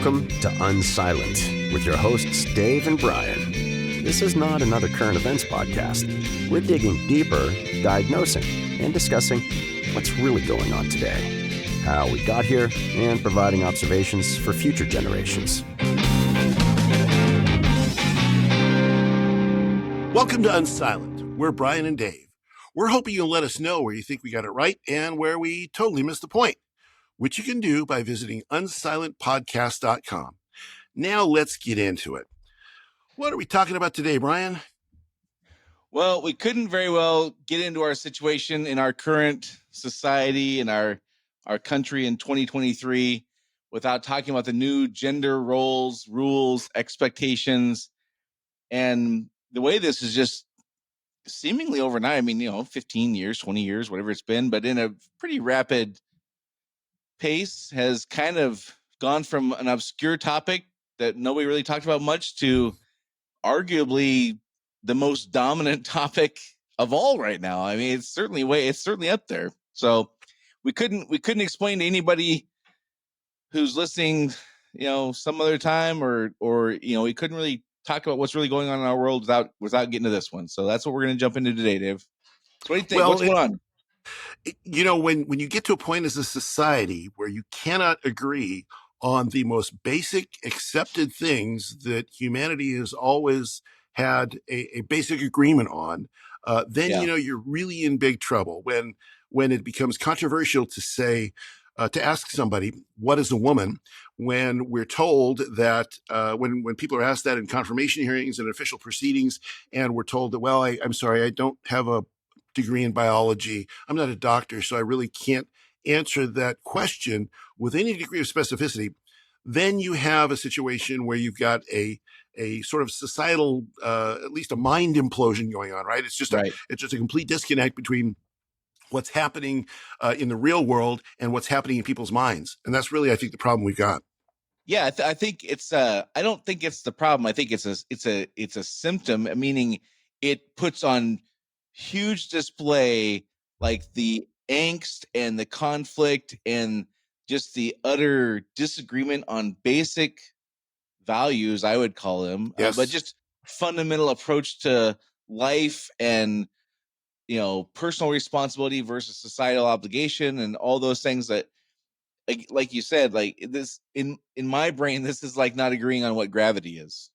Welcome to Unsilent with your hosts Dave and Brian. This is not another current events podcast. We're digging deeper, diagnosing, and discussing what's really going on today, how we got here, and providing observations for future generations. Welcome to Unsilent. We're Brian and Dave. We're hoping you'll let us know where you think we got it right and where we totally missed the point, which you can do by visiting unsilentpodcast.com. Now let's get into it. What are we talking about today, Brian? Well, we couldn't very well get into our situation in our current society and our country in 2023 without talking about the new gender roles, rules, expectations, and the way this is just seemingly overnight. I mean, 15 years, 20 years, whatever it's been, but in a pretty rapid pace has kind of gone from an obscure topic that nobody really talked about much to arguably the most dominant topic of all right now. I mean, it's certainly up there. So we couldn't explain to anybody who's listening, some other time or we couldn't really talk about what's really going on in our world without getting to this one. So that's what we're going to jump into today, Dave. So what do you think? What's going on? When you get to a point as a society where you cannot agree on the most basic accepted things that humanity has always had a basic agreement on, then you're really in big trouble. When it becomes controversial to say, to ask somebody, what is a woman, when we're told that when people are asked that in confirmation hearings and official proceedings, and we're told that, well, I'm sorry, I don't have a degree in biology. I'm not a doctor, so I really can't answer that question with any degree of specificity. Then you have a situation where you've got a sort of societal, at least a mind implosion going on, right? It's just a complete disconnect between what's happening in the real world and what's happening in people's minds. And that's really, I think, the problem we've got. Yeah, I think it's. I don't think it's the problem. I think it's a symptom, meaning it puts on huge display like the angst and the conflict and just the utter disagreement on basic values, I would call them, yes. But just fundamental approach to life and personal responsibility versus societal obligation and all those things that, like you said, like this in my brain, this is like not agreeing on what gravity is.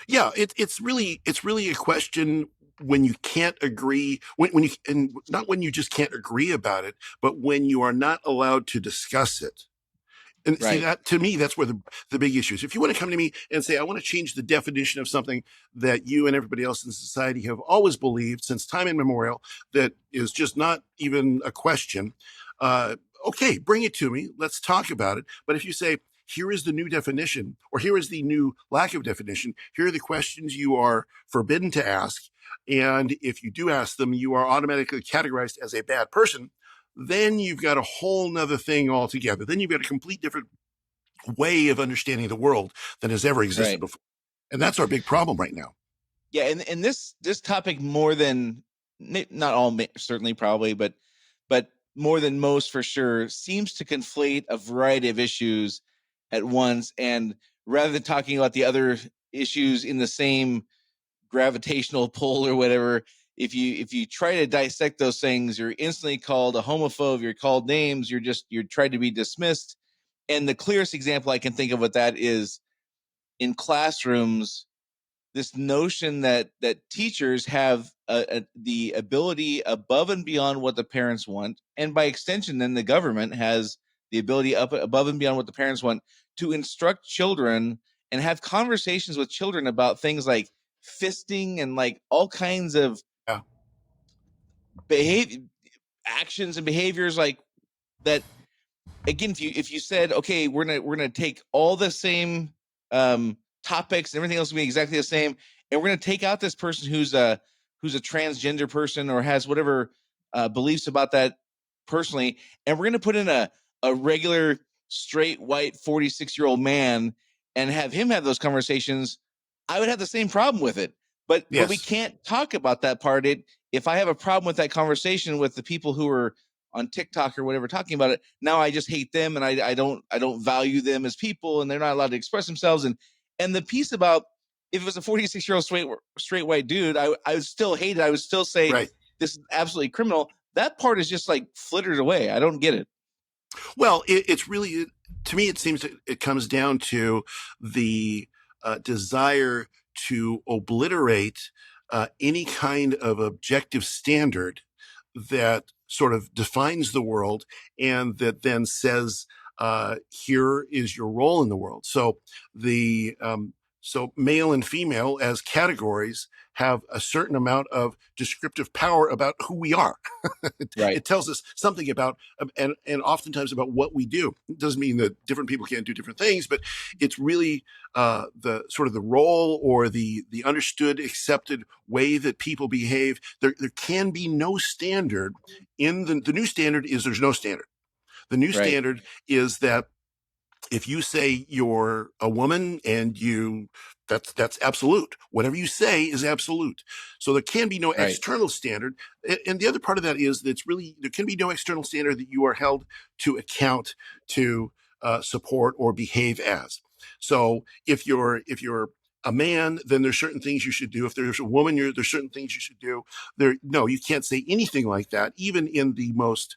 Yeah, it's really a question when you can't agree, and not when you just can't agree about it, but when you are not allowed to discuss it. And see, that to me, that's where the big issue is. If you want to come to me and say, I want to change the definition of something that you and everybody else in society have always believed since time immemorial, that is just not even a question, okay, bring it to me. Let's talk about it. But if you say, here is the new definition, or here is the new lack of definition, here are the questions you are forbidden to ask, and if you do ask them, you are automatically categorized as a bad person, then you've got a whole nother thing altogether. Then you've got a complete different way of understanding the world than has ever existed before. And that's our big problem right now. Yeah, and this topic, more than, not all, certainly, probably, but more than most for sure, seems to conflate a variety of issues at once. And rather than talking about the other issues in the same gravitational pull or whatever, if you try to dissect those things, you're instantly called a homophobe, you're called names, you're tried to be dismissed. And the clearest example I can think of with that is in classrooms, this notion that teachers have the ability above and beyond what the parents want, and by extension, then the government has the ability above and beyond what the parents want to instruct children and have conversations with children about things like fisting and like all kinds of actions and behaviors like that. Again, if you said, okay, we're gonna take all the same topics and everything else will be exactly the same, and we're gonna take out this person who's a transgender person or has whatever beliefs about that personally, and we're gonna put in a regular straight white 46-year-old man and have him have those conversations, I would have the same problem with it. But we can't talk about that part. If I have a problem with that conversation with the people who are on TikTok or whatever talking about it. Now I just hate them, and I don't value them as people, and they're not allowed to express themselves. And the piece about, if it was a 46-year-old straight white dude, I would still hate it. I would still say Right. this is absolutely criminal. That part is just like flittered away. I don't get it. Well, it's really, to me, it seems it comes down to the desire to obliterate any kind of objective standard that sort of defines the world and that then says, here is your role in the world. So so male and female as categories have a certain amount of descriptive power about who we are. Right. It tells us something about, and oftentimes about what we do. It doesn't mean that different people can't do different things, but it's really the sort of the role or the understood, accepted way that people behave. There can be no standard. In the new standard is there's no standard. The new Right. standard is that if you say you're a woman and that's absolute. Whatever you say is absolute. So there can be no Right. external standard. And the other part of that is that there can be no external standard that you are held to account to support or behave as. So if you're a man, then there's certain things you should do. If there's a woman, there's certain things you should do. No, you can't say anything like that, even in the most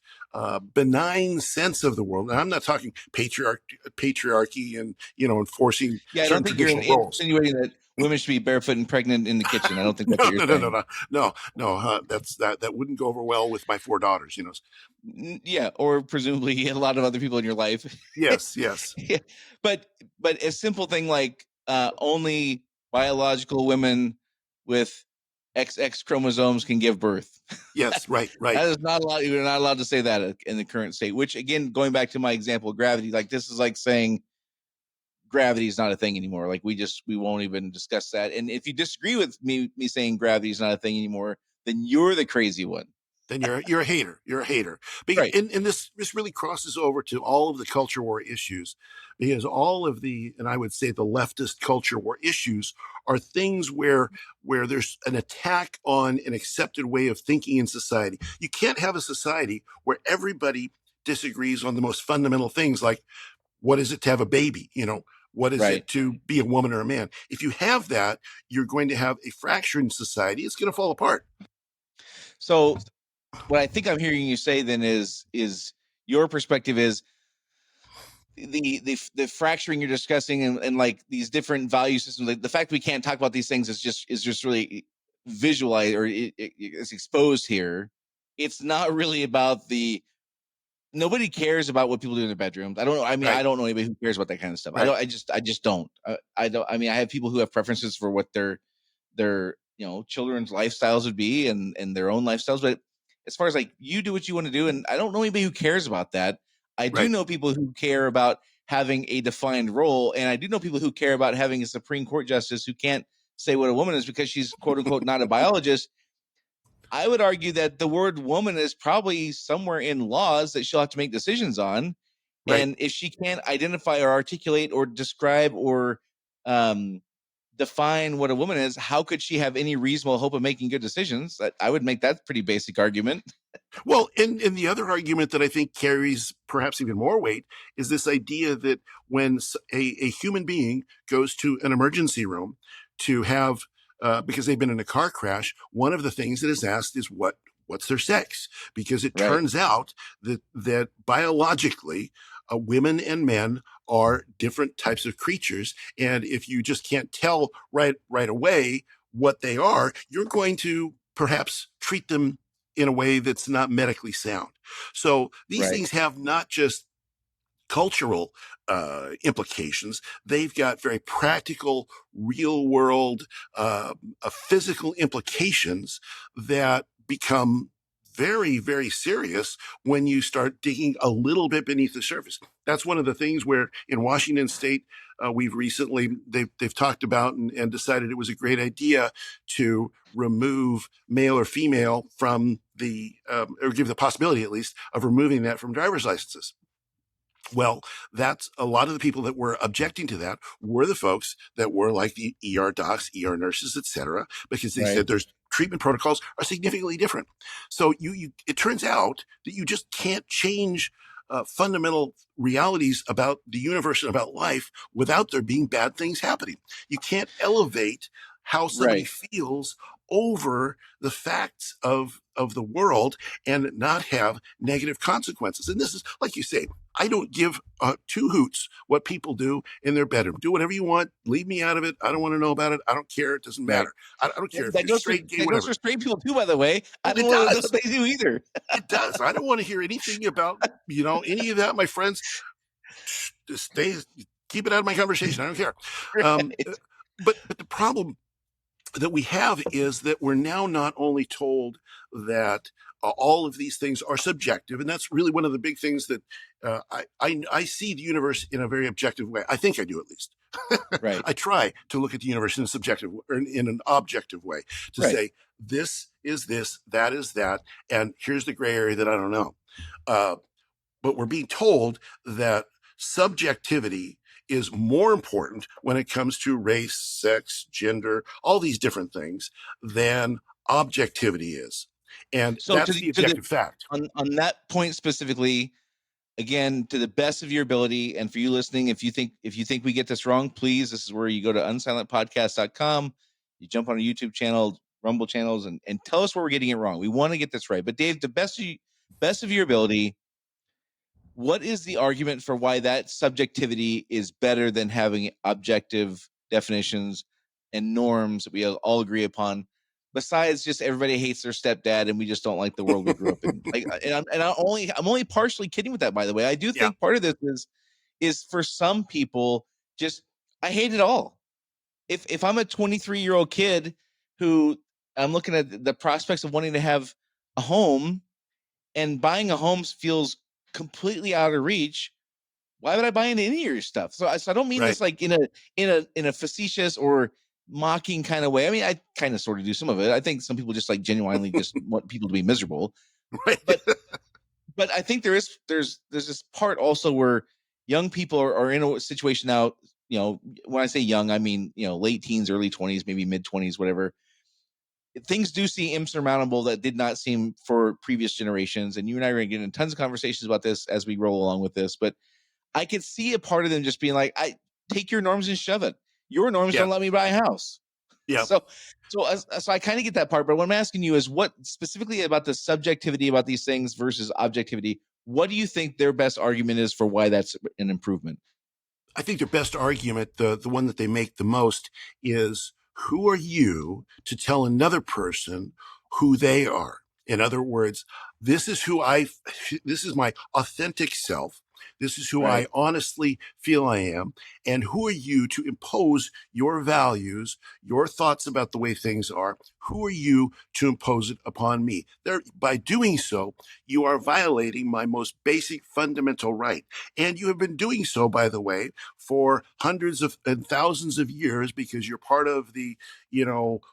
benign sense of the world. And I'm not talking patriarchy and enforcing Yeah, I certain don't think you're traditional roles. insinuating that women should be barefoot and pregnant in the kitchen. I don't think that's No, what you're no, no, saying. no, no, no. That wouldn't go over well with my 4 daughters. Yeah, or presumably a lot of other people in your life. Yes, yes, Yeah. But a simple thing like only biological women with XX chromosomes can give birth. yes, right, right, That is not allowed. You're not allowed to say that in the current state. Which, again, going back to my example of gravity, like this is like saying gravity is not a thing anymore. Like we won't even discuss that. And if you disagree with me saying gravity is not a thing anymore, then you're the crazy one. then you're a hater. You're a hater. Right. And this really crosses over to all of the culture war issues, because all of and I would say the leftist culture war issues are things where there's an attack on an accepted way of thinking in society. You can't have a society where everybody disagrees on the most fundamental things, like what is it to have a baby? What is Right. it to be a woman or a man? If you have that, you're going to have a fracture in society. It's going to fall apart. So what I think I'm hearing you say then is your perspective is the fracturing you're discussing and like these different value systems. Like the fact we can't talk about these things is just really visualized, or it's exposed here. It's not really about nobody cares about what people do in their bedrooms. I don't know. I mean, Right. I don't know anybody who cares about that kind of stuff. Right. I just don't. I don't. I mean, I have people who have preferences for what their children's lifestyles would be and their own lifestyles. But as far as like you do what you want to do, and I don't know anybody who cares about that. I do Right. know people who care about having a defined role, and I do know people who care about having a Supreme Court justice who can't say what a woman is because she's quote unquote not a biologist. I would argue that the word woman is probably somewhere in laws that she'll have to make decisions on. Right. And if she can't identify or articulate or describe or define what a woman is, how could she have any reasonable hope of making good decisions? I would make that pretty basic argument. Well, and the other argument that I think carries perhaps even more weight is this idea that when a human being goes to an emergency room to have, because they've been in a car crash, one of the things that is asked is what's their sex? Because it Right. turns out that biologically, women and men are different types of creatures, and if you just can't tell right away what they are, you're going to perhaps treat them in a way that's not medically sound. So these Right. things have not just cultural implications. They've got very practical, real world, physical implications that become very, very serious when you start digging a little bit beneath the surface. That's one of the things where in Washington State, we've recently, they've talked about and decided it was a great idea to remove male or female from or give the possibility at least of removing that from driver's licenses. Well, that's a lot of the people that were objecting to that were the folks that were like the ER docs, ER nurses, et cetera, because they Right. said treatment protocols are significantly different. So it turns out that you just can't change fundamental realities about the universe and about life without there being bad things happening. You can't elevate how somebody Right. feels over the facts of the world and not have negative consequences. And this is, like you say, I don't give two hoots what people do in their bedroom. Do whatever you want. Leave me out of it. I don't want to know about it. I don't care. It doesn't Right. matter. I don't care if That you're goes for straight, gay, that goes whatever. for straight people too, by the way. I Well, don't it want to know does. what they do either. It does. I don't want to hear anything about, any of that, my friends. Stay, keep it out of my conversation. I don't care. Right. But the problem that we have is that we're now not only told that all of these things are subjective, and that's really one of the big things that I see the universe in a very objective way. I think I do, at least. Right. I try to look at the universe in a subjective or in an objective way to Right. say this is this, that is that, and here's the gray area that I don't know. But we're being told that subjectivity is more important when it comes to race, sex, gender, all these different things than objectivity is. And So that's the objective fact. on that point specifically, again, to the best of your ability, and for you listening, if you think we get this wrong, please, this is where you go to unsilentpodcast.com, you jump on a YouTube channel, Rumble channels, and tell us where we're getting it wrong. We want to get this right. But Dave, the best of your ability, what is the argument for why that subjectivity is better than having objective definitions and norms that we all agree upon? Besides, just everybody hates their stepdad, and we just don't like the world we grew up in. Like, I'm only partially kidding with that, by the way. I do Yeah. think part of this is for some people, just I hate it all. If I'm a 23-year-old kid who I'm looking at the prospects of wanting to have a home, and buying a home feels completely out of reach, why would I buy into any of your stuff? So I don't mean Right. this like in a facetious or mocking kind of way. I mean, I kind of sort of do some of it. I think some people just like genuinely just want people to be miserable. Right. But I think there's this part also where young people are in a situation now. When I say young, I mean late teens, early 20s, maybe mid 20s, whatever. Things do seem insurmountable that did not seem for previous generations. And you and I are going to get in tons of conversations about this as we roll along with this. But I could see a part of them just being like, I take your norms and shove it. Your norms Yeah. don't let me buy a house. Yeah. So I kind of get that part. But what I'm asking you is what specifically about the subjectivity about these things versus objectivity, what do you think their best argument is for why that's an improvement? I think their best argument, the one that they make the most, is who are you to tell another person who they are? In other words, this is my authentic self. This is who Right. I honestly feel I am. And who are you to impose your values, your thoughts about the way things are? Who are you to impose it upon me? By doing so, you are violating my most basic fundamental right. And you have been doing so, by the way, for hundreds of and thousands of years, because you're part of the,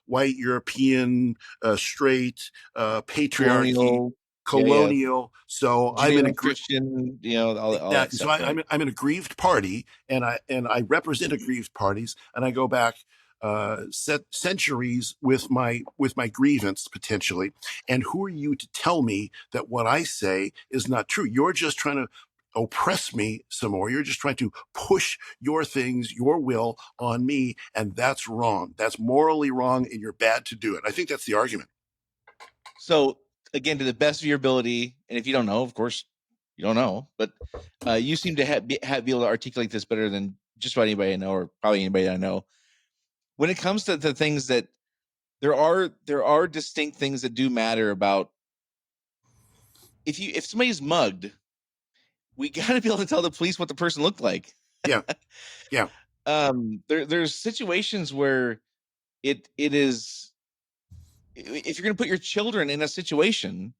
white European, straight, patriarchy, colonial. Yeah. So I'm in a Christian, all that exactly. stuff. So Right? I'm in a grieved party, and I represent aggrieved parties, and I go back centuries with my grievance potentially. And who are you to tell me that what I say is not true? You're just trying to oppress me some more. You're just trying to push your things, your will on me, and that's wrong. That's morally wrong, and you're bad to do it. I think that's the argument. So again, to the best of your ability, and if you don't know, of course, you don't know, but you seem to be able to articulate this better than just about anybody I know, or probably anybody I know. When it comes to the things that there are distinct things that do matter about if somebody's mugged, we got to be able to tell the police what the person looked like. Yeah. Yeah. There's situations where it is, if you're going to put your children in a situation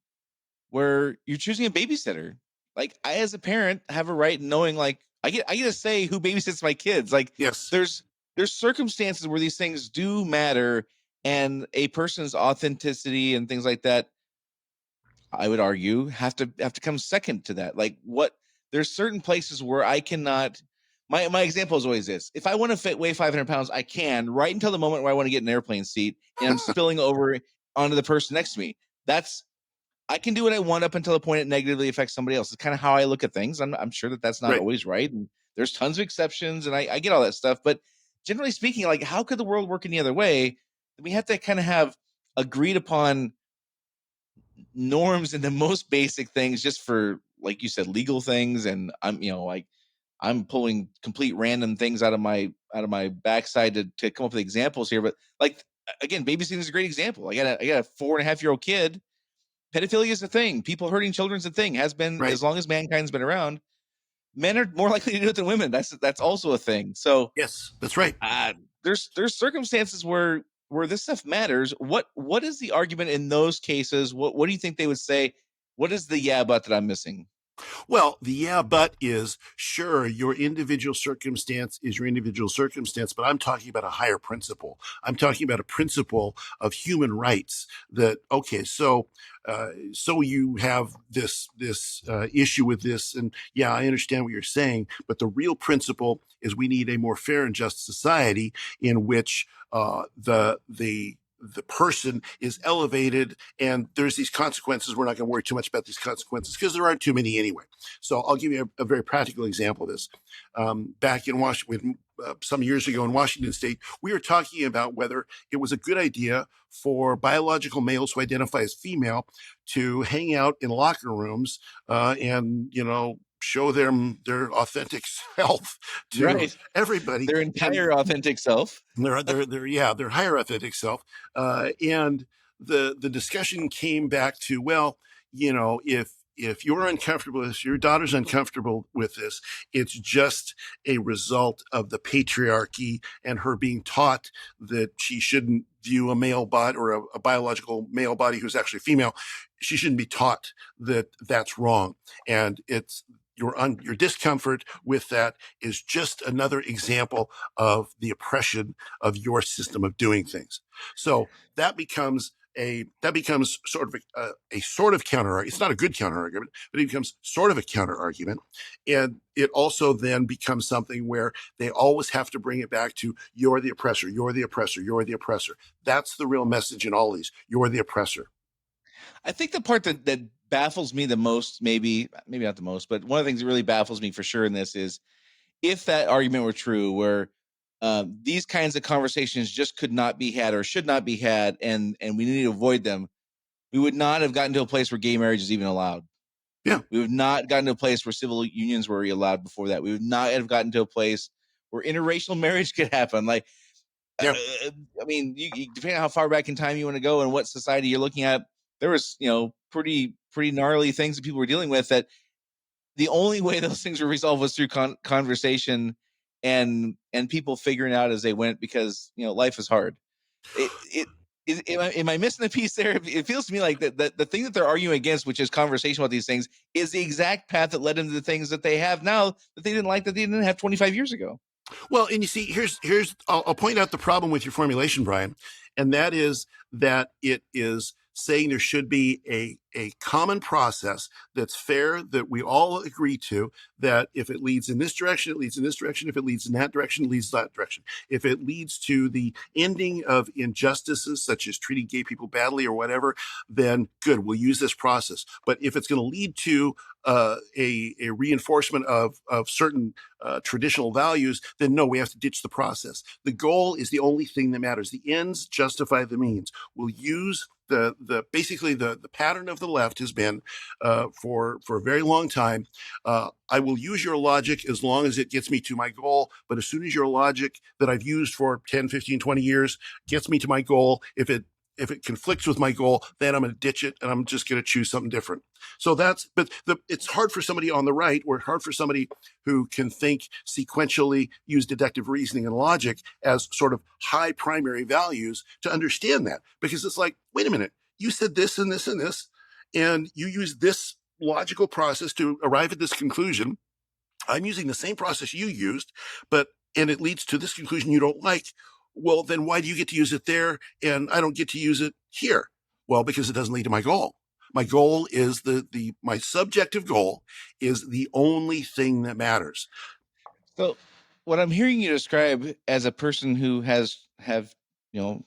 where you're choosing a babysitter, like I, as a parent, have a right in knowing, like I get to say who babysits my kids. Like, Yes. there's circumstances where these things do matter, and a person's authenticity and things like that, I would argue, have to come second to that. Like, there's certain places where I cannot. My example is always this: if I want to weigh 500 pounds, I can, right until the moment where I want to get an airplane seat and I'm spilling over onto the person next to me. I can do what I want up until the point it negatively affects somebody else. It's kind of how I look at things. I'm sure that that's not Right. always right. And there's tons of exceptions, and I get all that stuff. But generally speaking, like, how could the world work any other way? We have to kind of have agreed upon norms and the most basic things just for, like you said, legal things. And I'm pulling complete random things out of my backside to come up with examples here. But like, again, babysitting is a great example. I got a 4.5-year-old kid. Pedophilia is a thing. People hurting children is a thing. Has been Right. as long as mankind's been around. Men are more likely to do it than women. That's also a thing. So Yes, that's right. there's circumstances where this stuff matters. What is the argument in those cases? What do you think they would say? What is the yeah but that I'm missing? Well, the yeah, but is sure, your individual circumstance is your individual circumstance, but I'm talking about a higher principle. I'm talking about a principle of human rights that, okay, so you have this issue with this, and yeah, I understand what you're saying, but the real principle is we need a more fair and just society in which the person is elevated, and there's these consequences. We're not going to worry too much about these consequences because there aren't too many anyway. So I'll give you a very practical example of this. Back in Washington, some years ago in Washington State, we were talking about whether it was a good idea for biological males who identify as female to hang out in locker rooms and, show them their authentic self to Right. everybody. Their And entire authentic self. their higher authentic self. And the discussion came back to, well, if you're uncomfortable, if your daughter's uncomfortable with this, it's just a result of the patriarchy and her being taught that she shouldn't view a male body or a biological male body who's actually female. She shouldn't be taught that that's wrong. And it's your discomfort with that is just another example of the oppression of your system of doing things. So that becomes sort of a sort of counter. It's not a good counter argument, but it becomes sort of a counter argument, and it also then becomes something where they always have to bring it back to you're the oppressor, you're the oppressor, you're the oppressor. That's the real message in all these. You're the oppressor. I think the part that baffles me the most, maybe not the most, but one of the things that really baffles me for sure in this is if that argument were true, where these kinds of conversations just could not be had or should not be had, and we need to avoid them, we would not have gotten to a place where gay marriage is even allowed. Yeah. We would not gotten to a place where civil unions were allowed before that. We would not have gotten to a place where interracial marriage could happen. Like, Yeah. I mean, depending on how far back in time you want to go and what society you're looking at, there was, pretty gnarly things that people were dealing with. That the only way those things were resolved was through conversation and people figuring out as they went, because life is hard. Am I missing a piece there? It feels to me like the thing that they're arguing against, which is conversation about these things, is the exact path that led them to the things that they have now that they didn't like, that they didn't have 25 years ago. Well, and you see, I'll point out the problem with your formulation, Brian, and that is that it is saying there should be a common process that's fair, that we all agree to, that if it leads in this direction, it leads in this direction. If it leads in that direction, it leads that direction. If it leads to the ending of injustices, such as treating gay people badly or whatever, then good, we'll use this process. But if it's going to lead to a reinforcement of certain traditional values, then no, we have to ditch the process. The goal is the only thing that matters. The ends justify the means. We'll use basically the pattern of the left has been for a very long time. I will use your logic as long as it gets me to my goal. But as soon as your logic that I've used for 10, 15, 20 years gets me to my goal, if it conflicts with my goal, then I'm going to ditch it and I'm just going to choose something different. So it's hard for somebody on the right, or hard for somebody who can think sequentially, use deductive reasoning and logic as sort of high primary values, to understand that. Because it's like, wait a minute, you said this and this and this, and you used this logical process to arrive at this conclusion. I'm using the same process you used, and it leads to this conclusion you don't like. Well, then why do you get to use it there and I don't get to use it here? Well, because it doesn't lead to my goal. My goal is my subjective goal is the only thing that matters. So what I'm hearing you describe as a person who have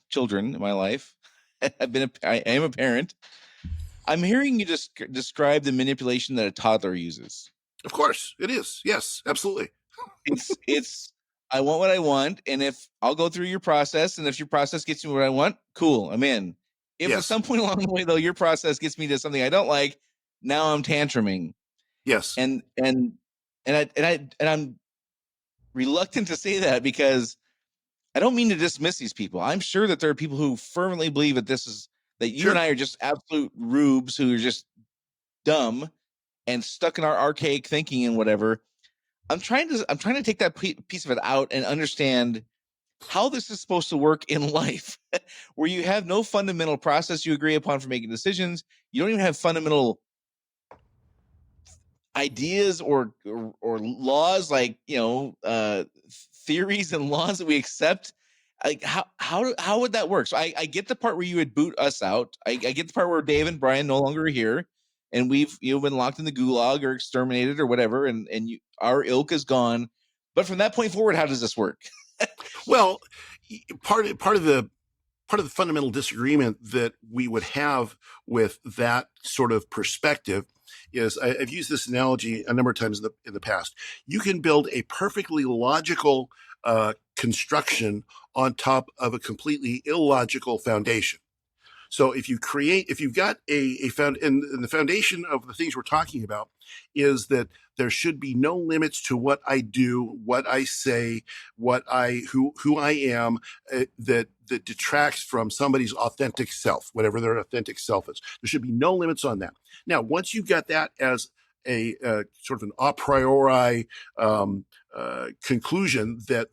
children in my life, I am a parent. I'm hearing you just describe the manipulation that a toddler uses. Of course, it is. Yes, absolutely. It's I want what I want, and if I'll go through your process, and if your process gets me what I want, cool, I'm in. If at Yes. some point along the way though your process gets me to something I don't like, now I'm tantruming. Yes. And I'm reluctant to say that because I don't mean to dismiss these people. I'm sure that there are people who firmly believe that you Sure. and I are just absolute rubes who are just dumb and stuck in our archaic thinking and whatever. I'm trying to take that piece of it out and understand how this is supposed to work in life, where you have no fundamental process you agree upon for making decisions. You don't even have fundamental ideas or laws, like theories and laws that we accept. Like how would that work? So I get the part where you would boot us out. I get the part where Dave and Brian no longer are here, and we've been locked in the gulag or exterminated or whatever, and our ilk is gone. But from that point forward, how does this work? Well, part of the fundamental disagreement that we would have with that sort of perspective is, I've used this analogy a number of times in the past. You can build a perfectly logical construction on top of a completely illogical foundation. So if you've got a found, and the foundation of the things we're talking about is that there should be no limits to what I do, what I say, who I am, that detracts from somebody's authentic self, whatever their authentic self is. There should be no limits on that. Now, once you've got that as a sort of an a priori conclusion that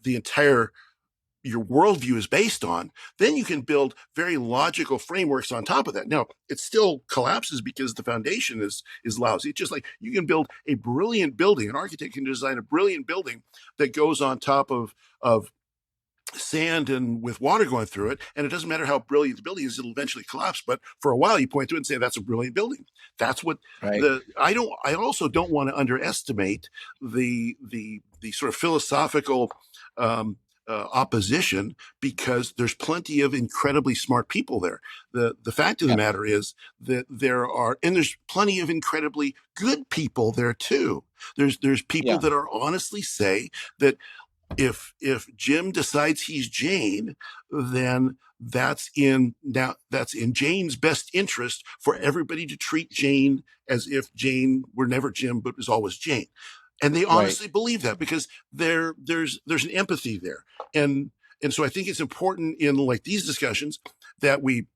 your worldview is based on, then you can build very logical frameworks on top of that. Now, it still collapses because the foundation is lousy. It's just like you can build a brilliant building. An architect can design a brilliant building that goes on top of sand and with water going through it, and it doesn't matter how brilliant the building is, it'll eventually collapse. But for a while, you point to it and say that's a brilliant building. That's what Right. I also don't want to underestimate the sort of philosophical opposition, because there's plenty of incredibly smart people there. The fact of the matter is that there's plenty of incredibly good people there too. There's people that are honestly say that if Jim decides he's Jane, then that's in Jane's best interest for everybody to treat Jane as if Jane were never Jim but was always Jane. And they honestly believe that because there's an empathy there. And so I think it's important in like these discussions that we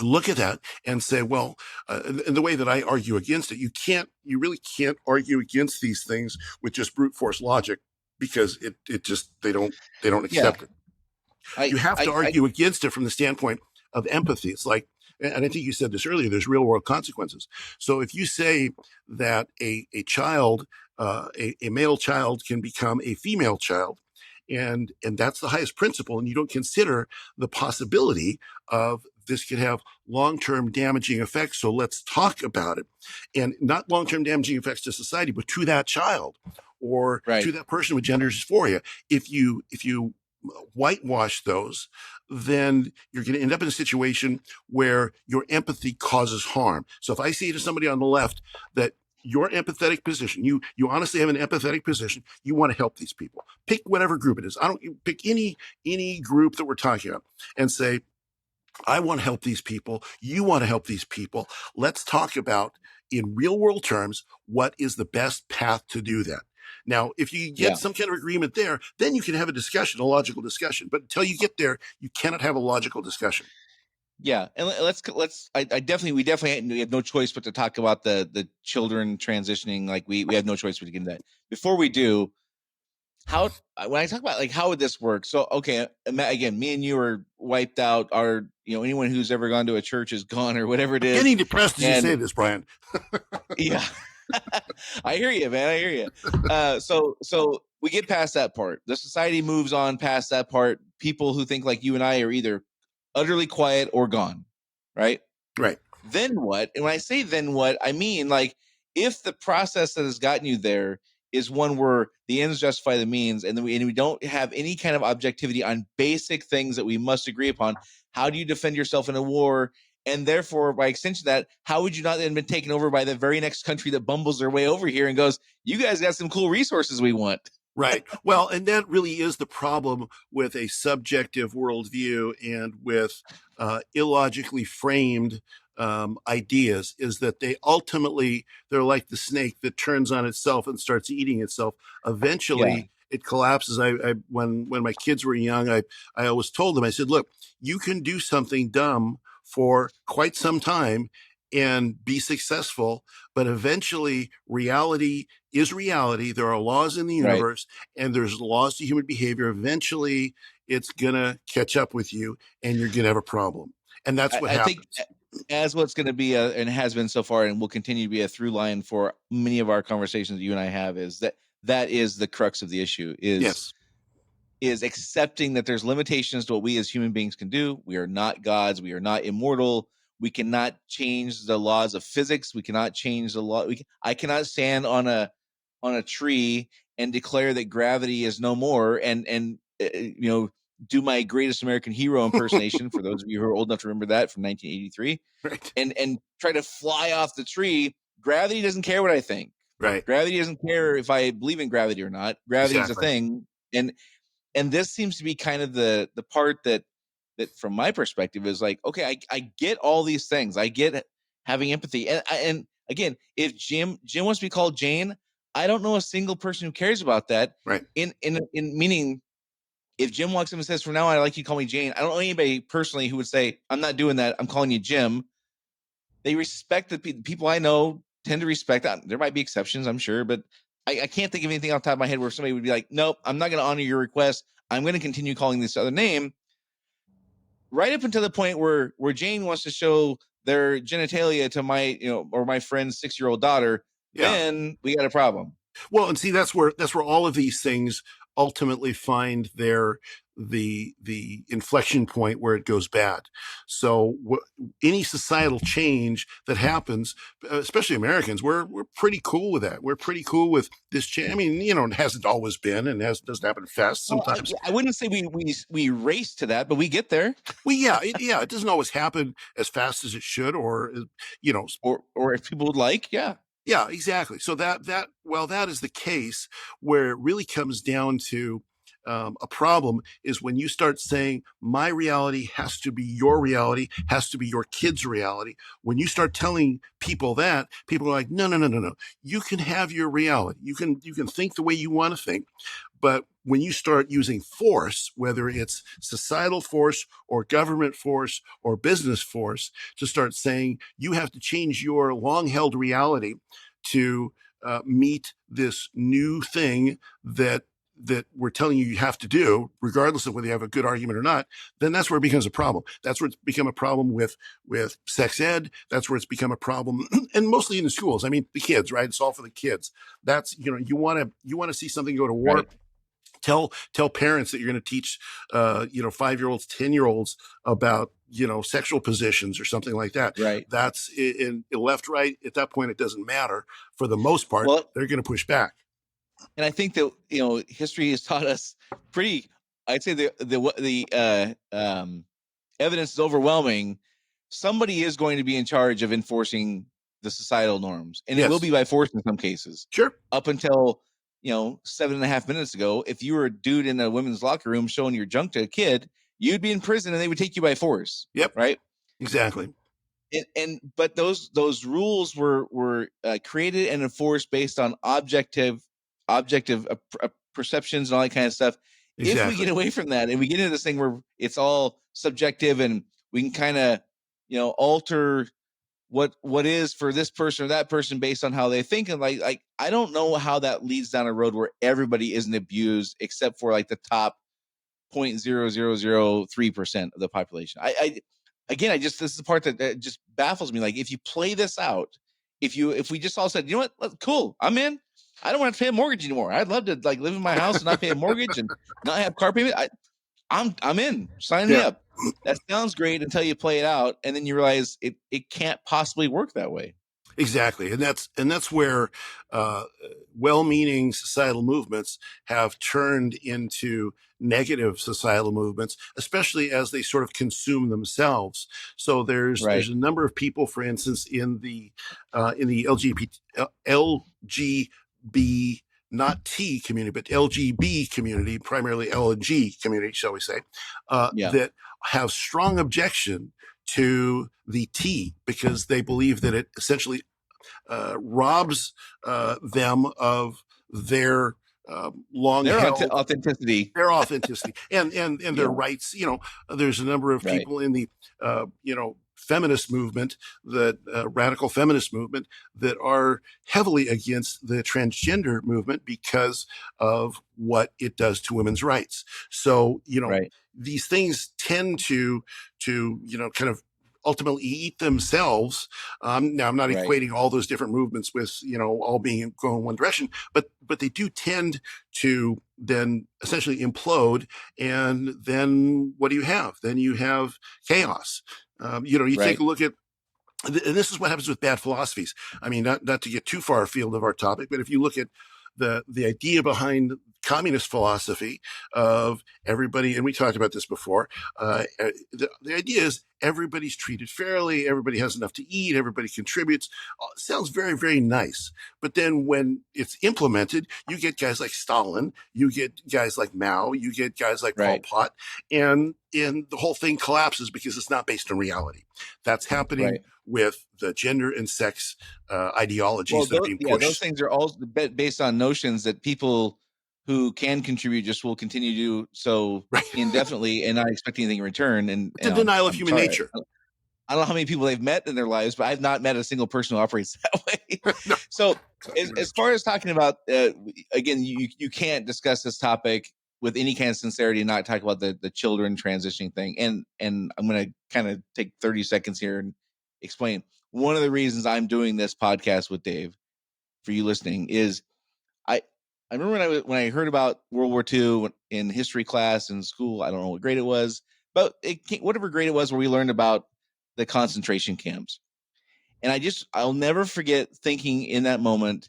look at that and say, well, and the way that I argue against it, you really can't argue against these things with just brute force logic, because it just, they don't accept it. You have to argue against it from the standpoint of empathy. It's like, and I think you said this earlier, there's real world consequences. So if you say that a child, a male child can become a female child, and that's the highest principle, and you don't consider the possibility of this could have long-term damaging effects. So let's talk about it, and not long-term damaging effects to society, but to that child or to that person with gender dysphoria. If you whitewash those, then you're going to end up in a situation where your empathy causes harm. So if I say to somebody on the left that your empathetic position, you honestly have an empathetic position, you want to help these people, pick whatever group it is. Pick any group that we're talking about and say, I want to help these people. You want to help these people. Let's talk about, in real world terms, what is the best path to do that. Now, if you get some kind of agreement there, then you can have a discussion, a logical discussion. But until you get there, you cannot have a logical discussion. Yeah, and we definitely have no choice but to talk about the children transitioning. Like we have no choice but to get into that. Before we do, when I talk about like how would this work? So okay, again, me and you are wiped out. Our anyone who's ever gone to a church is gone or whatever it is. Getting depressed as you say this, Brian. Yeah, I hear you, man. I hear you. So we get past that part. The society moves on past that part. People who think like you and I are either utterly quiet or gone, right? Right. Then what? And when I say then what, I mean like if the process that has gotten you there is one where the ends justify the means, and we don't have any kind of objectivity on basic things that we must agree upon. How do you defend yourself in a war? And therefore, by extension, that how would you not then been taken over by the very next country that bumbles their way over here and goes, "You guys got some cool resources we want." Right. Well, and that really is the problem with a subjective worldview and with illogically framed ideas, is that they're like the snake that turns on itself and starts eating itself. Yeah. Eventually, it collapses. When my kids were young, I always told them, I said, look, you can do something dumb for quite some time and be successful, but eventually reality is reality. There are laws in the Right. universe, and there's laws to human behavior. Eventually, it's gonna catch up with you, and you're gonna have a problem. And that's what I think happens. as what's going to be and has been so far and will continue to be a through line for many of our conversations that you and I have, is that is the crux of the issue, Yes. is accepting that there's limitations to what we as human beings can do. We are not gods. We are not immortal. We cannot change the laws of physics. We cannot change the law. I cannot stand on a tree and declare that gravity is no more, and do my greatest American hero impersonation for those of you who are old enough to remember that from 1983, Right. and try to fly off the tree. Gravity doesn't care what I think. Right. Gravity doesn't care if I believe in gravity or not. Gravity is a Exactly. thing, and this seems to be kind of the part that from my perspective is like, okay, I get all these things. I get having empathy, and again, if Jim wants to be called Jane, I don't know a single person who cares about that. Right. In meaning, if Jim walks up and says, "From now on, I like you to call me Jane," I don't know anybody personally who would say, "I'm not doing that. I'm calling you Jim." They respect the people I know tend to respect that. There might be exceptions, I'm sure, but I can't think of anything off the top of my head where somebody would be like, "Nope, I'm not going to honor your request. I'm going to continue calling this other name." Right up until the point where Jane wants to show their genitalia to my or my friend's 6-year-old daughter, Yeah. then we got a problem. Well, and see, that's where all of these things ultimately find the inflection point where it goes bad. So any societal change that happens, especially Americans, we're pretty cool with that. We're pretty cool with this change. I mean, it hasn't always been, and doesn't happen fast sometimes. Well, I wouldn't say we race to that, but we get there. Well, yeah, it doesn't always happen as fast as it should, or or if people would like, yeah. Yeah, exactly. So that is the case. Where it really comes down to a problem is when you start saying my reality has to be your reality, has to be your kid's reality. When you start telling people that, people are like, no. You can have your reality. You can think the way you want to think. But when you start using force, whether it's societal force or government force or business force, to start saying you have to change your long-held reality to meet this new thing that we're telling you have to do, regardless of whether you have a good argument or not, then that's where it becomes a problem. That's where it's become a problem with sex ed. That's where it's become a problem, and mostly in the schools. I mean, the kids, right? It's all for the kids. That's you want to see something go to war. Right. Tell parents that you're going to teach 5-year-olds, 10-year-olds about sexual positions or something like that. Right. That's in left, right. At that point, it doesn't matter. For the most part, they're going to push back. And I think that history has taught us I'd say the evidence is overwhelming. Somebody is going to be in charge of enforcing the societal norms, and it will be by force in some cases. Sure. Up until 7.5 minutes ago, if you were a dude in a women's locker room showing your junk to a kid, you'd be in prison and they would take you by force. Yep. Right. Exactly. But those rules were created and enforced based on objective perceptions and all that kind of stuff. Exactly. If we get away from that and we get into this thing where it's all subjective and we can kind of alter what is for this person or that person based on how they think, and like I don't know how that leads down a road where everybody isn't abused except for like the top 0.0003% of the population. This is the part that just baffles me. Like, if you play this out, if we just all said, you know what, cool, I'm in. I don't want to pay a mortgage anymore. I'd love to like live in my house and not pay a mortgage and not have car payment. I'm in. Sign me up. That sounds great until you play it out, and then you realize it can't possibly work that way. Exactly, and that's where well-meaning societal movements have turned into negative societal movements, especially as they sort of consume themselves. So there's Right. a number of people, for instance, in the LGB, not T community, but LGB community, primarily L and G community, shall we say, Yeah. that have strong objection to the T because they believe that it essentially robs them of their long Their held authenticity. their authenticity and their Yeah. rights. There's a number of Right. people in the feminist movement, that radical feminist movement, that are heavily against the transgender movement because of what it does to women's rights. So Right. these things tend to kind of ultimately eat themselves. Now, I'm not Right. equating all those different movements with all being going one direction, but they do tend to then essentially implode, and then what do you have? Then you have chaos. You take Right. a look at, and this is what happens with bad philosophies. I mean, not to get too far afield of our topic, but if you look at the idea behind communist philosophy of everybody, and we talked about this before, the idea is everybody's treated fairly, everybody has enough to eat, everybody contributes. Sounds very, very nice. But then when it's implemented, you get guys like Stalin, you get guys like Mao, you get guys like Pol Right. Pot, and the whole thing collapses because it's not based on reality. That's happening Right. with the gender and sex ideologies Well, that are being those pushed. things are all based on notions that people who can contribute just will continue to do so Right. indefinitely and not expect anything in return. And, It's a denial of I'm human sorry, nature. I don't know how many people they've met in their lives, but I've not met a single person who operates that way. No, So, exactly right. as far as talking about, again, you can't discuss this topic with any kind of sincerity and not talk about the children transitioning thing. And I'm going to kind of take 30 seconds here and explain. One of the reasons I'm doing this podcast with Dave, for you listening, is I I remember when I heard about World War II in history class in school. I don't know what grade it was, but whatever grade it was, where we learned about the concentration camps. And I'll never forget thinking in that moment,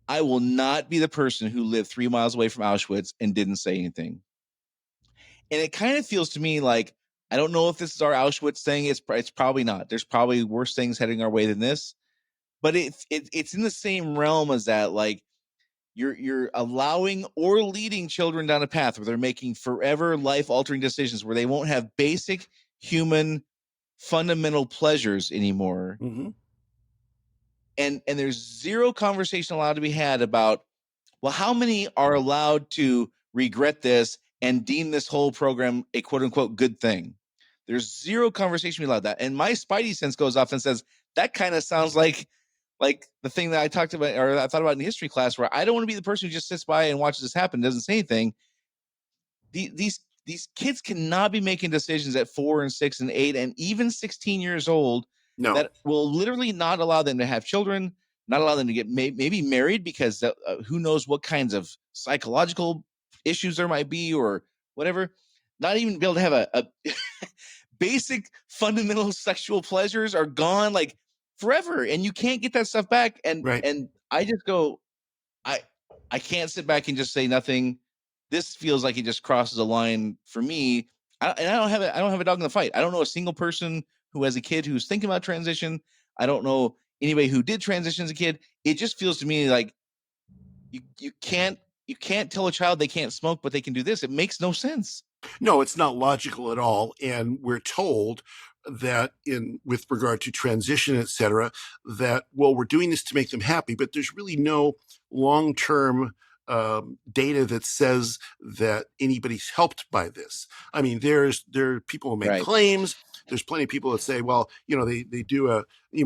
I will not be the person who lived 3 miles away from Auschwitz and didn't say anything. And it kind of feels to me like, I don't know if this is our Auschwitz thing. It's probably not. There's probably worse things heading our way than this, but it's in the same realm as that. Like, you're allowing or leading children down a path where they're making forever life altering decisions where they won't have basic human fundamental pleasures anymore. Mm-hmm. And there's zero conversation allowed to be had about, well, how many are allowed to regret this and deem this whole program a quote unquote good thing? There's zero conversation allowed that. And my spidey sense goes off and says, that kind of sounds like the thing that I talked about, or I thought about in history class, where I don't want to be the person who just sits by and watches this happen, doesn't say anything. These kids cannot be making decisions at 4 and 6 and 8 and even 16 years old No. that will literally not allow them to have children, not allow them to get maybe married, because who knows what kinds of psychological issues there might be or whatever. Not even be able to have a basic fundamental sexual pleasures are gone like forever, and you can't get that stuff back. Right. And I just go, I I can't sit back and just say nothing. This feels like it just crosses a line for me. And I don't have a dog in the fight. I don't know a single person who has a kid who's thinking about transition. I don't know anybody who did transition as a kid. It just feels to me like you can't tell a child they can't smoke, but they can do this. It makes no sense. No, it's not logical at all. And we're told that with regard to transition, et cetera, that, well, we're doing this to make them happy, but there's really no long-term data that says that anybody's helped by this. I mean, there are people who make Right. claims. There's plenty of people that say, well, you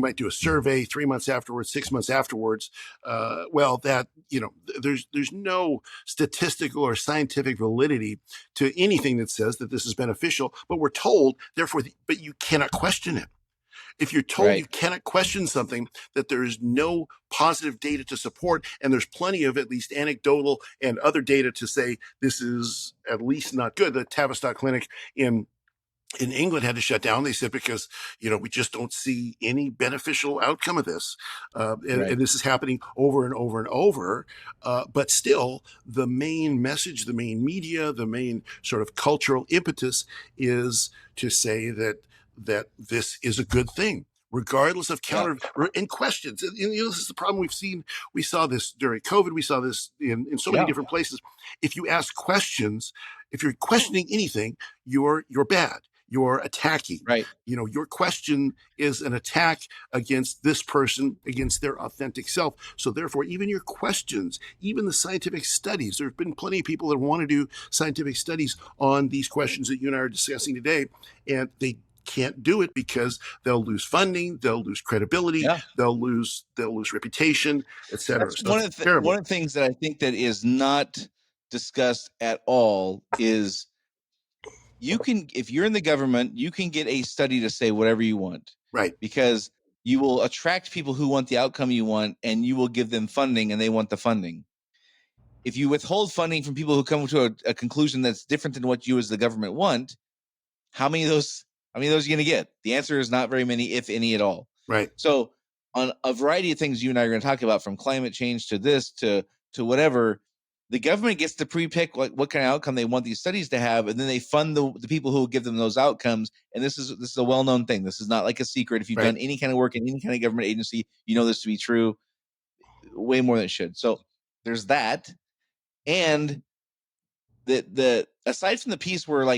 might do a survey 3 months afterwards, 6 months afterwards. There's no statistical or scientific validity to anything that says that this is beneficial, but we're told, therefore, but you cannot question it. If you're told you cannot question something that there is no positive data to support, and there's plenty of at least anecdotal and other data to say this is at least not good. The Tavistock Clinic in in England had to shut down. They said, because, we just don't see any beneficial outcome of this. And this is happening over and over and over. But still, the main message, the main media, the main sort of cultural impetus is to say that this is a good thing, regardless of counter and questions. And, this is the problem we've seen. We saw this during COVID. We saw this in so many different places. If you ask questions, if you're questioning anything, you're bad. You're attacking. Right. Your question is an attack against this person, against their authentic self. So therefore, even your questions, even the scientific studies, there have been plenty of people that want to do scientific studies on these questions that you and I are discussing today, and they can't do it because they'll lose funding, they'll lose credibility, they'll lose reputation, etc. That's one of the things that I think that is not discussed at all is if you're in the government, you can get a study to say whatever you want. Right. Because you will attract people who want the outcome you want, and you will give them funding and they want the funding. If you withhold funding from people who come to a conclusion that's different than what you as the government want, how many of those are you going to get? The answer is not very many, if any at all. Right. So on a variety of things you and I are going to talk about, from climate change to this to whatever, the government gets to pre-pick what kind of outcome they want these studies to have, and then they fund the people who will give them those outcomes. And this is a well-known thing. This is not like a secret. If you've done any kind of work in any kind of government agency, you know this to be true way more than it should. So there's that. And the aside from the piece where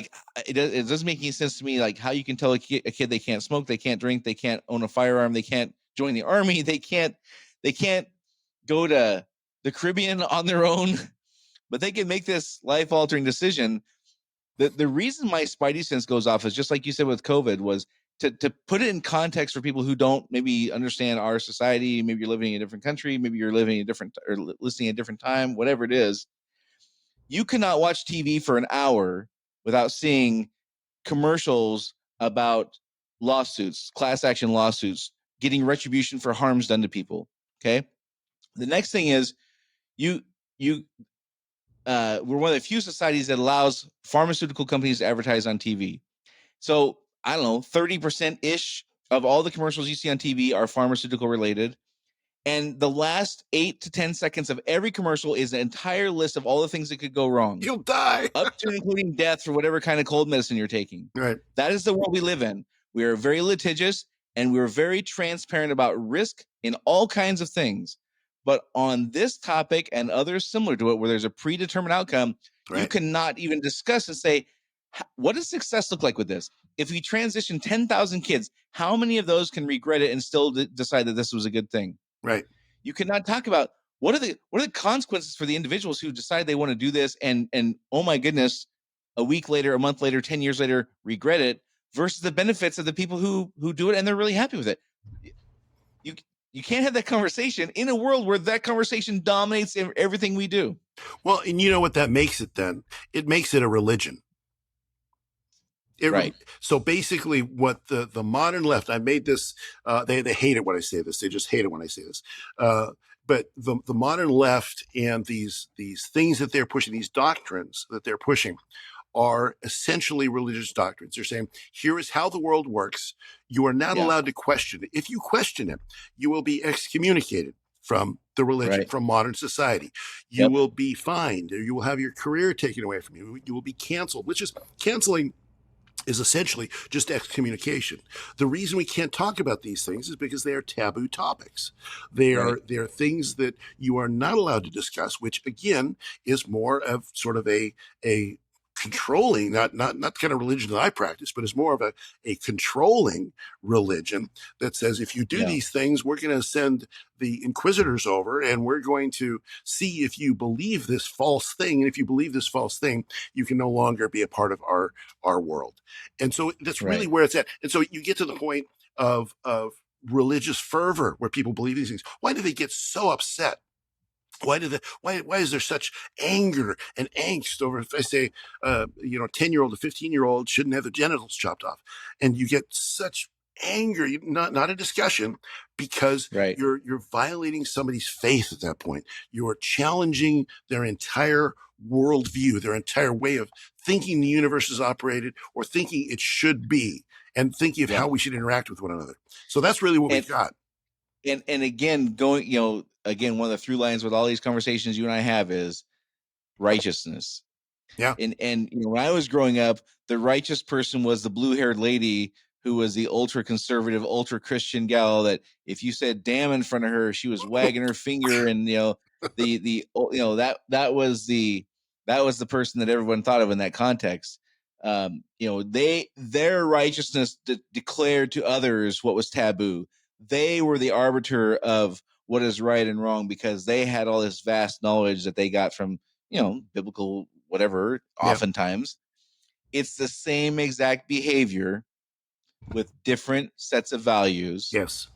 it doesn't make any sense to me, like how you can tell a kid they can't smoke, they can't drink, they can't own a firearm, they can't join the army, they can't go to the Caribbean on their own, but they can make this life-altering decision. The reason my spidey sense goes off is just like you said with COVID, was to put it in context for people who don't maybe understand our society. Maybe you're living in a different country, maybe you're living in a different or listening at a different time, whatever it is. You cannot watch TV for an hour without seeing commercials about lawsuits, class action lawsuits, getting retribution for harms done to people. Okay. The next thing is we're one of the few societies that allows pharmaceutical companies to advertise on TV. So I don't know, 30% ish of all the commercials you see on TV are pharmaceutical related. And the last 8 to 10 seconds of every commercial is an entire list of all the things that could go wrong. You'll die. Up to including death for whatever kind of cold medicine you're taking. Right. That is the world we live in. We are very litigious, and we're very transparent about risk in all kinds of things. But on this topic and others similar to it, where there's a predetermined outcome, you cannot even discuss and say, what does success look like with this? If we transition 10,000 kids, how many of those can regret it and still decide that this was a good thing? Right. You cannot talk about what are the consequences for the individuals who decide they want to do this and oh my goodness, a week later, a month later, 10 years later, regret it, versus the benefits of the people who do it and they're really happy with it. You can't have that conversation in a world where that conversation dominates everything we do. Well, and you know what that makes it then? It makes it a religion. Right. So basically what the modern left, I made this, they hate it when I say this. They just hate it when I say this. But the modern left and these things that they're pushing, these doctrines that they're pushing, are essentially religious doctrines. They're saying, here is how the world works. You are not allowed to question it. If you question it, you will be excommunicated from the religion, from modern society. You will be fined, or you will have your career taken away from you. You will be canceled, which is canceling is essentially just excommunication. The reason we can't talk about these things is because they are taboo topics. They are things that you are not allowed to discuss, which again is more of sort of a controlling, not kind of religion that I practice, but it's more of a controlling religion that says, if you do these things, we're going to send the inquisitors over and we're going to see if you believe this false thing. And if you believe this false thing, you can no longer be a part of our world. And so that's really where it's at. And so you get to the point of religious fervor where people believe these things. Why do they get so upset? Why is there such anger and angst over, if I say, 10-year-old to 15-year-old shouldn't have their genitals chopped off, and you get such anger, not a discussion, because you're violating somebody's faith at that point. You're challenging their entire worldview, their entire way of thinking the universe is operated or thinking it should be, and thinking of how we should interact with one another. So that's really what we've got. And again, again, one of the through lines with all these conversations you and I have is righteousness. Yeah. And when I was growing up, the righteous person was the blue-haired lady who was the ultra conservative, ultra Christian gal that if you said damn in front of her, she was wagging her finger, and that was the person that everyone thought of in that context. Their righteousness declared to others what was taboo. They were the arbiter of what is right and wrong because they had all this vast knowledge that they got from biblical whatever. Oftentimes it's the same exact behavior with different sets of values. Yes.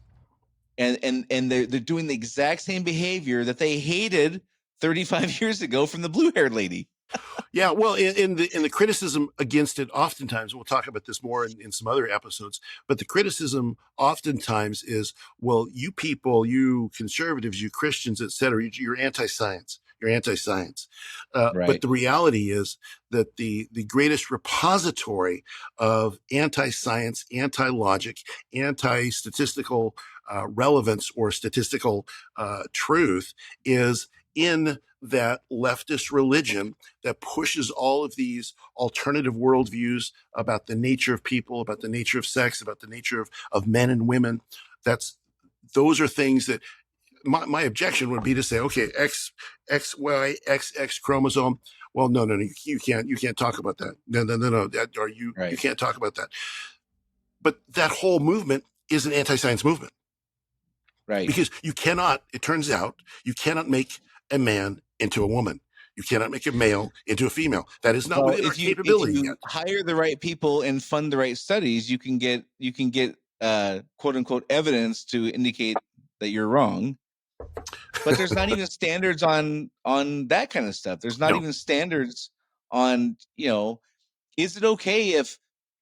And they're doing the exact same behavior that they hated 35 years ago from the blue-haired lady. Yeah, well, in the criticism against it, oftentimes, we'll talk about this more in some other episodes, but the criticism oftentimes is, well, you people, you conservatives, you Christians, et cetera, you're anti-science. You're anti-science. Right. But the reality is that the greatest repository of anti-science, anti-logic, anti-statistical relevance or statistical truth is in that leftist religion that pushes all of these alternative worldviews about the nature of people, about the nature of sex, about the nature of men and women. Those are things that my objection would be to say, okay, XY, XX chromosome. Well, no, you can't talk about that. No. You can't talk about that. But that whole movement is an anti-science movement. Right. Because it turns out, you cannot make a man into a woman. You cannot make a male into a female. That is not within our capability if you yet. Hire the right people and fund the right studies, you can get quote unquote evidence to indicate that you're wrong. But there's not even standards on that kind of stuff. There's not even standards on, is it okay if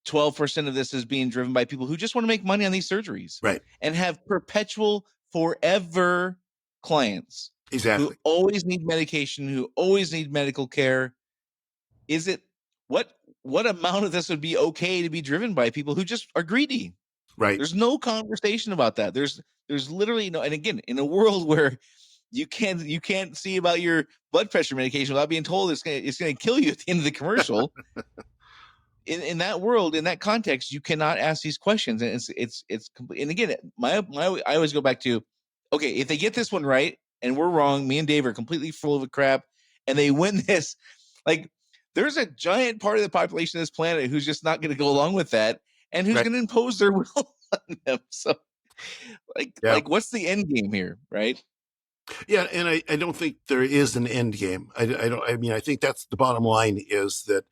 12% of this is being driven by people who just want to make money on these surgeries, right, and have perpetual forever clients, exactly, who always need medication, who always need medical care? Is it what amount of this would be okay to be driven by people who just are greedy? Right. There's no conversation about that. There's literally no. And again, in a world where you can't see about your blood pressure medication without being told it's gonna kill you at the end of the commercial. in that world, in that context, you cannot ask these questions, and it's complete. And again, I always go back to, okay, if they get this one right and we're wrong, me and Dave are completely full of crap, and they win this, like, there's a giant part of the population of this planet who's just not going to go along with that, and who's going to impose their will on them. So, like, what's the end game here, right? Yeah, and I don't think there is an end game. I think that's the bottom line, is that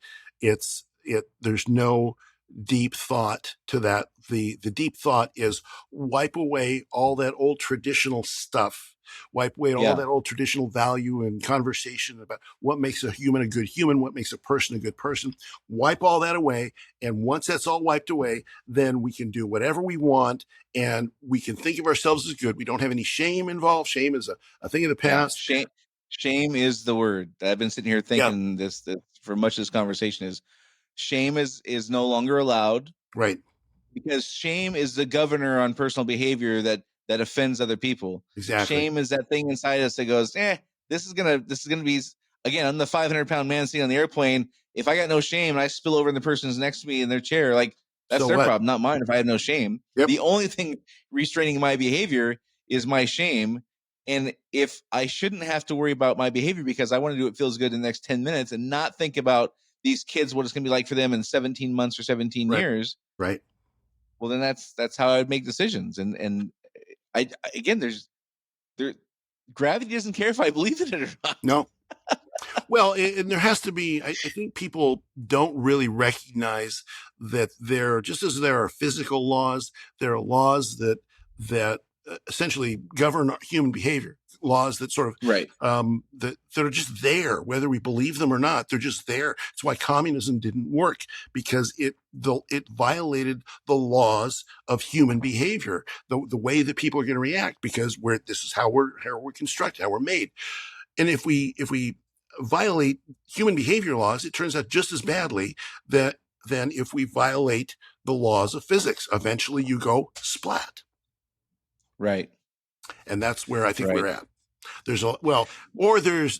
there's no deep thought to that. The deep thought is wipe away all that old traditional stuff, wipe away all that old traditional value and conversation about what makes a human a good human, what makes a person a good person. Wipe all that away. And once that's all wiped away, then we can do whatever we want, and we can think of ourselves as good. We don't have any shame involved. Shame is a thing of the past. Yeah, shame is the word. I've been sitting here thinking this for much of this conversation is shame is no longer allowed. Right. Because shame is the governor on personal behavior that offends other people. Exactly. Shame is that thing inside us that goes, this is gonna be, again, I'm the 500-pound man sitting on the airplane. If I got no shame and I spill over in the person's next to me in their chair, like, that's their problem, not mine. If I have no shame, the only thing restraining my behavior is my shame. And if I shouldn't have to worry about my behavior because I want to do what feels good in the next 10 minutes and not think about these kids, what it's going to be like for them in 17 months or 17 years. Right. Well, then that's how I would make decisions. And I again, gravity doesn't care if I believe in it or not. No. Well, and there has to be, I think people don't really recognize that just as there are physical laws, there are laws that essentially govern human behavior, laws that sort of, that are just there, whether we believe them or not, they're just there. It's why communism didn't work, because it violated the laws of human behavior, the way that people are going to react, because this is how we're constructed, how we're made. And if we violate human behavior laws, it turns out just as badly than if we violate the laws of physics. Eventually you go splat. Right. And that's where I think Right. we're at. There's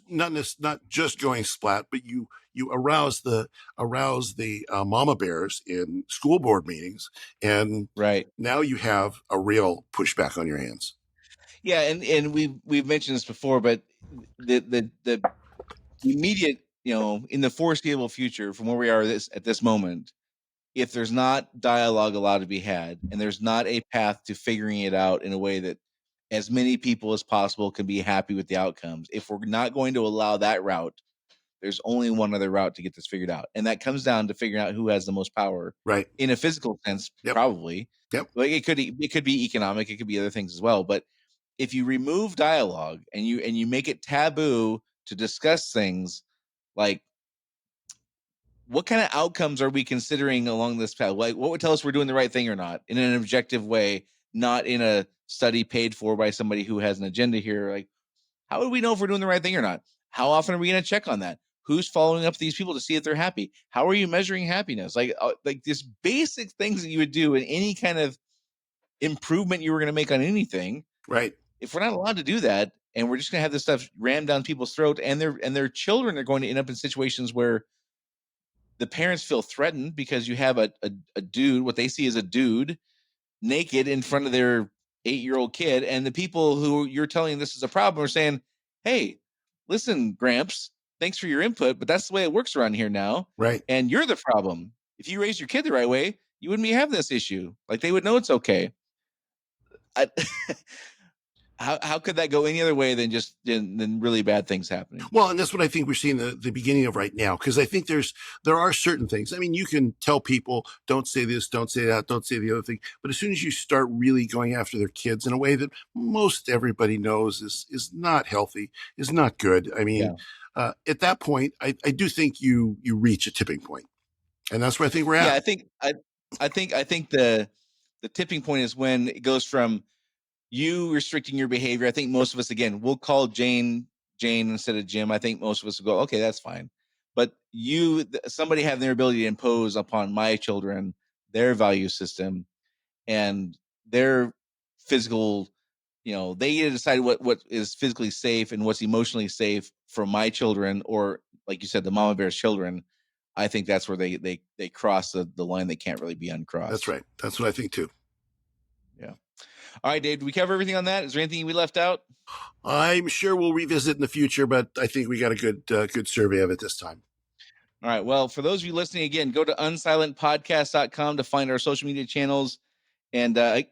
not just going splat, but you arouse the mama bears in school board meetings, and Right. now you have a real pushback on your hands. Yeah, and we've mentioned this before, but the immediate, in the foreseeable future, from where we are at this moment, if there's not dialogue allowed to be had, and there's not a path to figuring it out in a way that as many people as possible can be happy with the outcomes, if we're not going to allow that route, there's only one other route to get this figured out, and that comes down to figuring out who has the most power, Right. in a physical sense. Yep. Probably. Yep. Like it could be economic, it could be other things as well, but if you remove dialogue and you make it taboo to discuss things like, what kind of outcomes are we considering along this path? Like, what would tell us we're doing the right thing or not in an objective way, not in a study paid for by somebody who has an agenda here? Like, how do we know if we're doing the right thing or not? How often are we going to check on that? Who's following up these people to see if they're happy? How are you measuring happiness? Like these basic things that you would do in any kind of improvement you were going to make on anything. Right. If we're not allowed to do that, and we're just going to have this stuff rammed down people's throat, and their children are going to end up in situations where the parents feel threatened because you have a dude, what they see as a dude, naked in front of their 8-year-old kid, and the people who you're telling this is a problem are saying, "Hey, listen, Gramps, thanks for your input, but that's the way it works around here now, Right. and you're the problem. If you raised your kid the right way, you wouldn't be having this issue. Like, they would know it's okay." How could that go any other way than just than really bad things happening? Well, and that's what I think we're seeing the beginning of right now, because I think there are certain things. I mean, you can tell people, don't say this, don't say that, don't say the other thing. But as soon as you start really going after their kids in a way that most everybody knows is not healthy, is not good. I mean, at that point, I do think you reach a tipping point, and that's where I think we're at. Yeah, I think the tipping point is when it goes from you restricting your behavior. I think most of us, again, we'll call Jane instead of Jim. I think most of us will go, okay, that's fine. But somebody having their ability to impose upon my children their value system and their physical, they get to decide what is physically safe and what's emotionally safe for my children, or like you said, the mama bear's children. I think that's where they cross the line that can't really be uncrossed. That's right. That's what I think too. Yeah. All right, Dave, did we cover everything on that? Is there anything we left out? I'm sure we'll revisit in the future, but I think we got a good survey of it this time. All right. Well, for those of you listening, again, go to unsilentpodcast.com to find our social media channels. And, I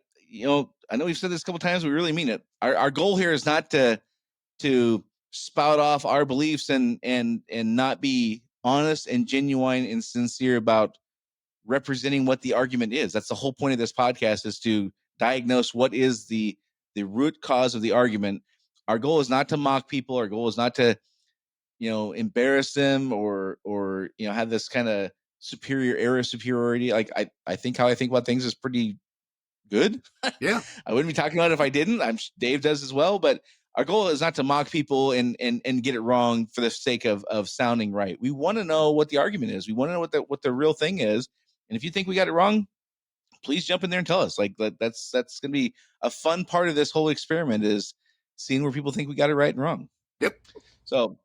know we've said this a couple times, but we really mean it. Our goal here is not to spout off our beliefs and not be honest and genuine and sincere about representing what the argument is. That's the whole point of this podcast, is to diagnose what is the root cause of the argument. Our goal is not to mock people. Our goal is not to, embarrass them or have this kind of superiority. Like I think how I think about things is pretty good. Yeah. I wouldn't be talking about it if I didn't. Dave does as well, but our goal is not to mock people and get it wrong for the sake of sounding right. We want to know what the argument is. We want to know what the real thing is. And if you think we got it wrong, please jump in there and tell us. Like that's going to be a fun part of this whole experiment, is seeing where people think we got it right and wrong. Yep. So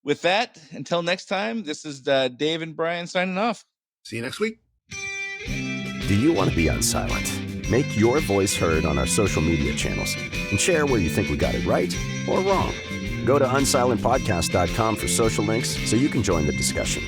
with that, until next time, this is Dave and Brian signing off. See you next week. Do you want to be Unsilent? Make your voice heard on our social media channels and share where you think we got it right or wrong. Go to unsilentpodcast.com for social links so you can join the discussion.